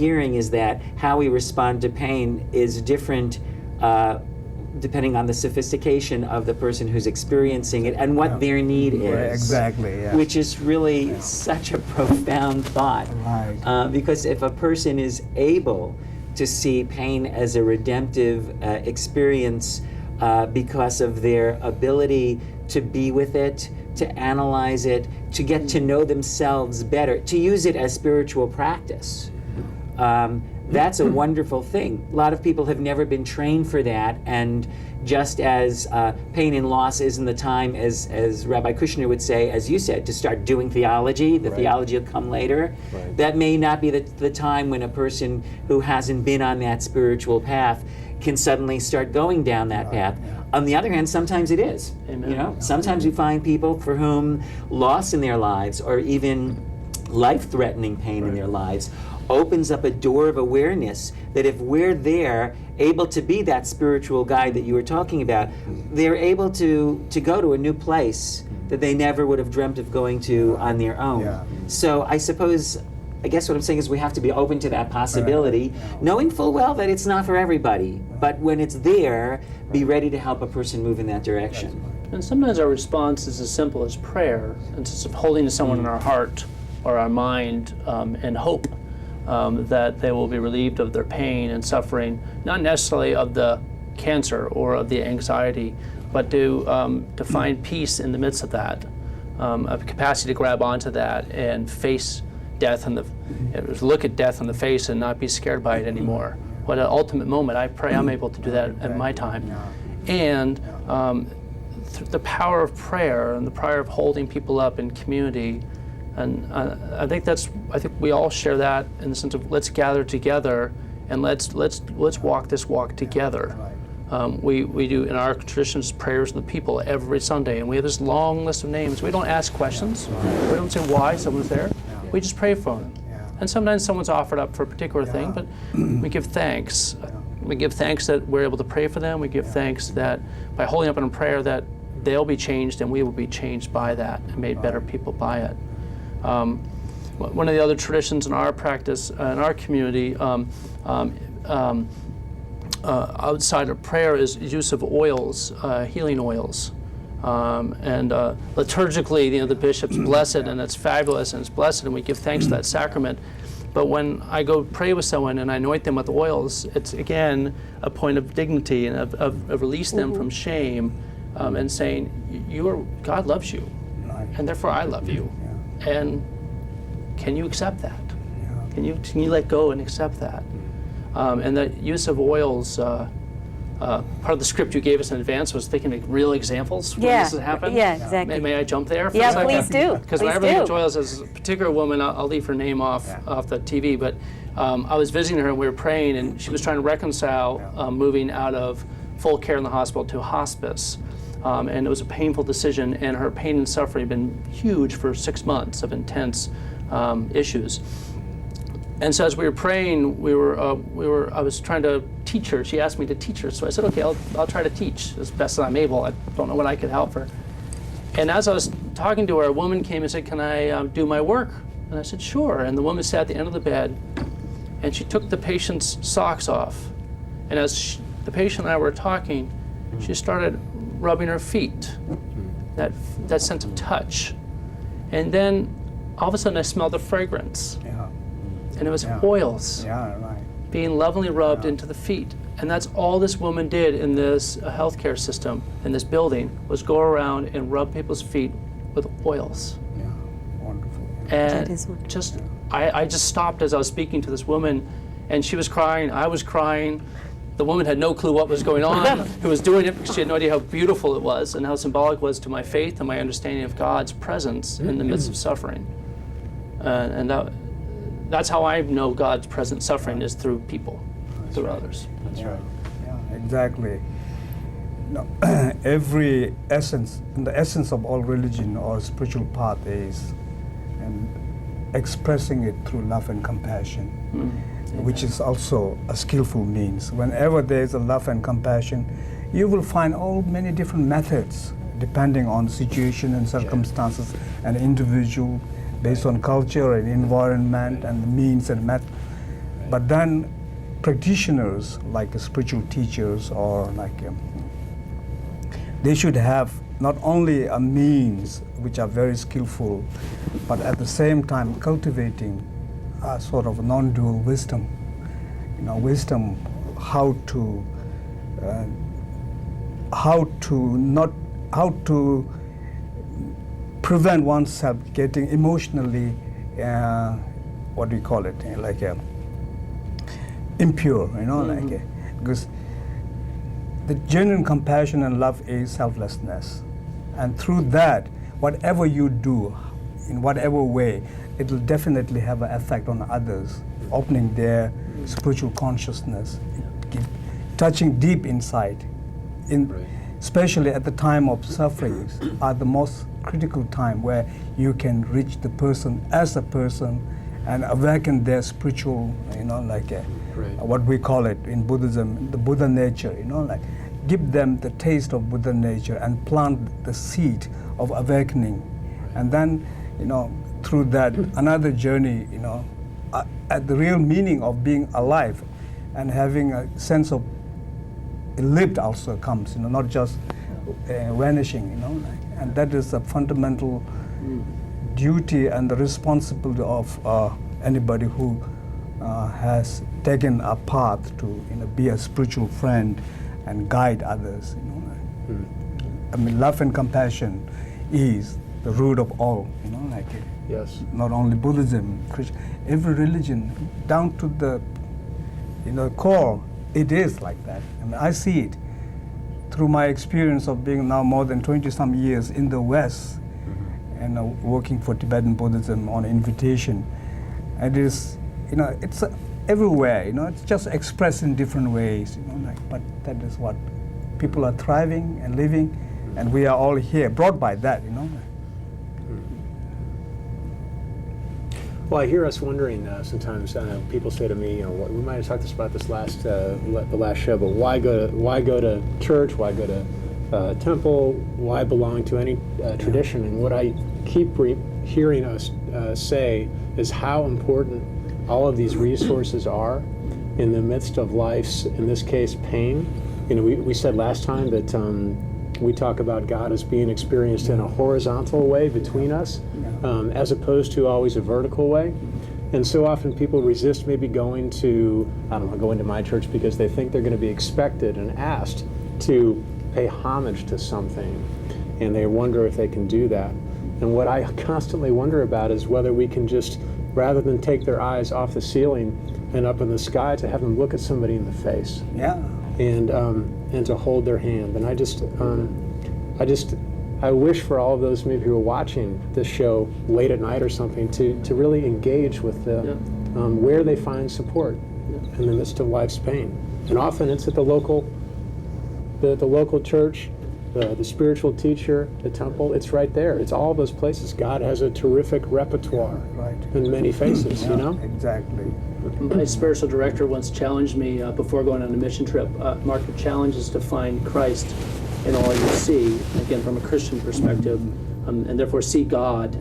hearing is that how we respond to pain is different depending on the sophistication of the person who's experiencing it and what their need is. Right, exactly, yes. Which is really such a profound thought. Right. Because if a person is able to see pain as a redemptive experience because of their ability to be with it, to analyze it, to get to know themselves better, to use it as spiritual practice. That's a wonderful thing. A lot of people have never been trained for that, and just as pain and loss isn't the time, as Rabbi Kushner would say, as you said, to start doing theology, the theology will come later. Right. That may not be the time when a person who hasn't been on that spiritual path can suddenly start going down that path. On the other hand, sometimes it is. Amen. You know, sometimes we find people for whom loss in their lives or even life-threatening pain in their lives opens up a door of awareness that if we're there, able to be that spiritual guide that you were talking about, they're able to go to a new place that they never would have dreamt of going to on their own. Yeah. So I guess what I'm saying is we have to be open to that possibility, knowing full well that it's not for everybody, but when it's there, be ready to help a person move in that direction. And sometimes our response is as simple as prayer, and just holding to someone in our heart or our mind and hope that they will be relieved of their pain and suffering, not necessarily of the cancer or of the anxiety, but to find peace in the midst of that, a capacity to grab onto that and face death look at death in the face and not be scared by it anymore. What an ultimate moment. I pray I'm able to do that at my time. And the power of prayer and the power of holding people up in community. And I think we all share that in the sense of let's gather together and let's walk this walk together. We do in our traditions prayers of the people every Sunday, and we have this long list of names. We don't ask questions. We don't say why someone's there. We just pray for them. And sometimes someone's offered up for a particular thing, but we give thanks. We give thanks that we're able to pray for them. We give thanks that by holding up in prayer that they'll be changed and we will be changed by that and made better people by it. One of the other traditions in our practice, in our community, outside of prayer is use of oils, healing oils. And liturgically, the bishops bless it, and it's fabulous, and it's blessed, and we give thanks to that sacrament. But when I go pray with someone and I anoint them with oils, it's again a point of dignity and of release them from shame, and saying, God loves you, and therefore I love you. And can you accept that? Can you let go and accept that? And the use of oils, part of the script you gave us in advance was thinking of real examples when this has happened. Yeah, exactly. May I jump there for a Yeah, second? please do. Because when I think of oils, as a particular woman, I'll leave her name off the TV, but I was visiting her and we were praying, and she was trying to reconcile moving out of full care in the hospital to hospice. And it was a painful decision, and her pain and suffering had been huge for 6 months of intense issues. And so as we were praying, I was trying to teach her. She asked me to teach her, so I said, okay, I'll try to teach as best as I'm able. I don't know what I could help her. And as I was talking to her, a woman came and said, can I do my work? And I said, sure. And the woman sat at the end of the bed, and she took the patient's socks off. And as the patient and I were talking, she started rubbing her feet, that sense of touch. And then all of a sudden I smelled the fragrance. And it was oils being lovingly rubbed into the feet. And that's all this woman did in this healthcare system, in this building, was go around and rub people's feet with oils. Yeah, wonderful. That is wonderful. I just stopped as I was speaking to this woman, and she was crying, I was crying. The woman had no clue what was going on, who was doing it, because she had no idea how beautiful it was and how symbolic it was to my faith and my understanding of God's presence in the midst of suffering. And that's how I know God's present suffering is through people, through others. That's right. Yeah, exactly. No, the essence of all religion or spiritual path is expressing it through love and compassion, which is also a skillful means. Whenever there's a love and compassion, you will find many different methods, depending on situation and circumstances and individual, based on culture and environment and means and method. But then practitioners, like spiritual teachers or like, they should have not only a means which are very skillful, but at the same time cultivating a sort of non-dual wisdom. Wisdom, how to prevent oneself getting emotionally, what do you call it, like impure, because the genuine compassion and love is selflessness. And through that, whatever you do, in whatever way, it will definitely have an effect on others, opening their spiritual consciousness, touching deep inside. Especially at the time of sufferings, are the most critical time where you can reach the person as a person and awaken their spiritual, what we call it in Buddhism, the Buddha nature, give them the taste of Buddha nature and plant the seed of awakening. And then, through that, another journey, at the real meaning of being alive and having a sense of lived also comes, not just vanishing, and that is a fundamental duty and the responsibility of anybody who has taken a path to be a spiritual friend and guide others. I mean, love and compassion is the root of all. Yes. Not only Buddhism, Christian, every religion, down to the core, it is like that. I mean, I see it through my experience of being now more than 20-some years in the West and working for Tibetan Buddhism on invitation. And it is, it's everywhere. It's just expressed in different ways. But that is what people are thriving and living, and we are all here, brought by that. Well, I hear us wondering sometimes. People say to me, we might have talked about this the last show, but why go to church? Why go to temple? Why belong to any tradition? And what I keep hearing us say is how important all of these resources are in the midst of life's, in this case, pain. We said last time that we talk about God as being experienced in a horizontal way between us, as opposed to always a vertical way. And so often people resist maybe going to my church because they think they're going to be expected and asked to pay homage to something, and they wonder if they can do that. And what I constantly wonder about is whether we can just, rather than take their eyes off the ceiling and up in the sky, to have them look at somebody in the face. And to hold their hand. And I wish for all of those maybe who are watching this show late at night or something to really engage with where they find support in the midst of life's pain. And often it's at the local church, the spiritual teacher, the temple. It's right there. It's all those places. God has a terrific repertoire in many faces. Exactly. My spiritual director once challenged me before going on a mission trip. Mark, the challenge is to find Christ in all you see, again from a Christian perspective, and therefore see God,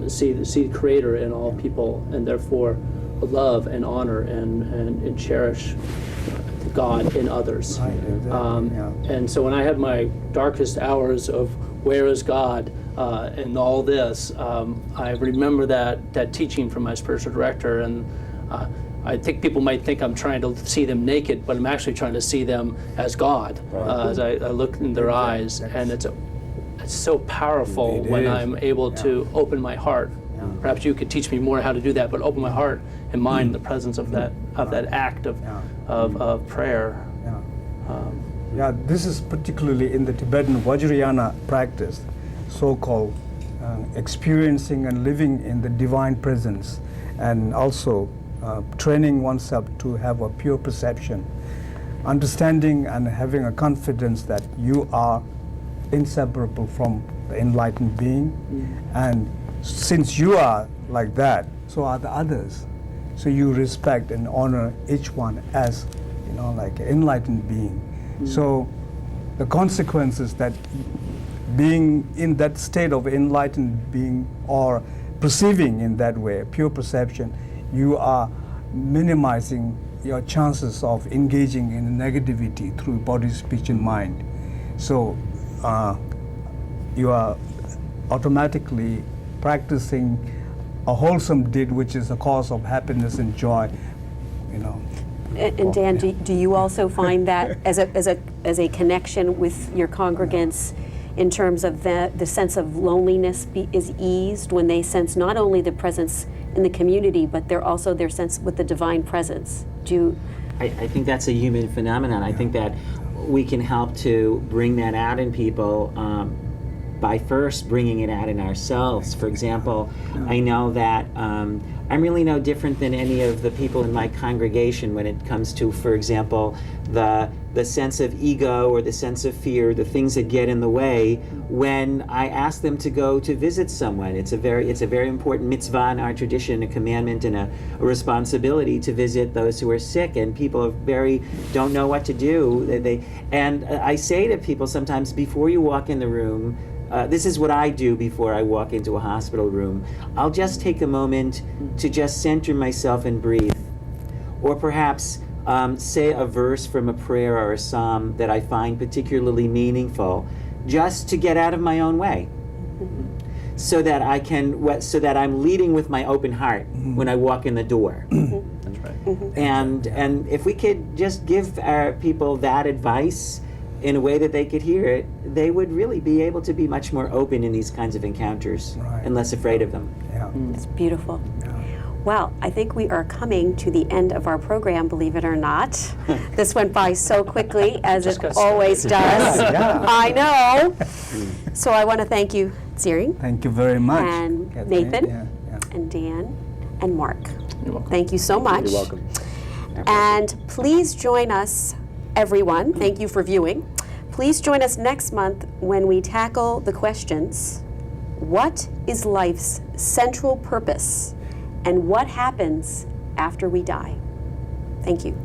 see the Creator in all people, and therefore love and honor and cherish God in others. And so when I had my darkest hours of where is God and all this, I remember that teaching from my spiritual director, and I think people might think I'm trying to see them naked, but I'm actually trying to see them as God, as I look in their eyes, and it's so powerful when I'm able to open my heart. Perhaps you could teach me more how to do that, but open my heart and mind in the presence of that act of prayer. This is particularly in the Tibetan Vajrayana practice, so-called experiencing and living in the divine presence, and also training oneself to have a pure perception, understanding and having a confidence that you are inseparable from the enlightened being, and since you are like that, so are the others. So you respect and honor each one as, like an enlightened being. So the consequences that being in that state of enlightened being or perceiving in that way, pure perception, you are minimizing your chances of engaging in negativity through body, speech, and mind. So you are automatically practicing a wholesome deed, which is a cause of happiness and joy, you know. And Dan, do you also find that as a connection with your congregants in terms of the sense of loneliness is eased when they sense not only the presence in the community, but they're also their sense with the divine presence? I think that's a human phenomenon. I think that we can help to bring that out in people by first bringing it out in ourselves. For example, I know that I'm really no different than any of the people in my congregation when it comes to, for example, the sense of ego or the sense of fear, the things that get in the way when I ask them to go to visit someone. It's a very important mitzvah in our tradition, a commandment and a responsibility to visit those who are sick, and people don't know what to do. And I say to people sometimes, before you walk in the room, this is what I do before I walk into a hospital room. I'll just take a moment to just center myself and breathe. Or perhaps say a verse from a prayer or a psalm that I find particularly meaningful, just to get out of my own way. So that I'm leading with my open heart when I walk in the door. That's right. And if we could just give our people that advice in a way that they could hear it, they would really be able to be much more open in these kinds of encounters and less afraid of them. Yeah. It's beautiful. Yeah. Well, I think we are coming to the end of our program, believe it or not. This went by so quickly, as it always does. Yeah. I know. So I want to thank you, Tsering. Thank you very much. And Kathrin. Nathan, Yeah. and Dan, and Mark. You're welcome. Thank you so much. You're welcome. And please join us, everyone. Thank you for viewing. Please join us next month when we tackle the questions: what is life's central purpose? And what happens after we die? Thank you.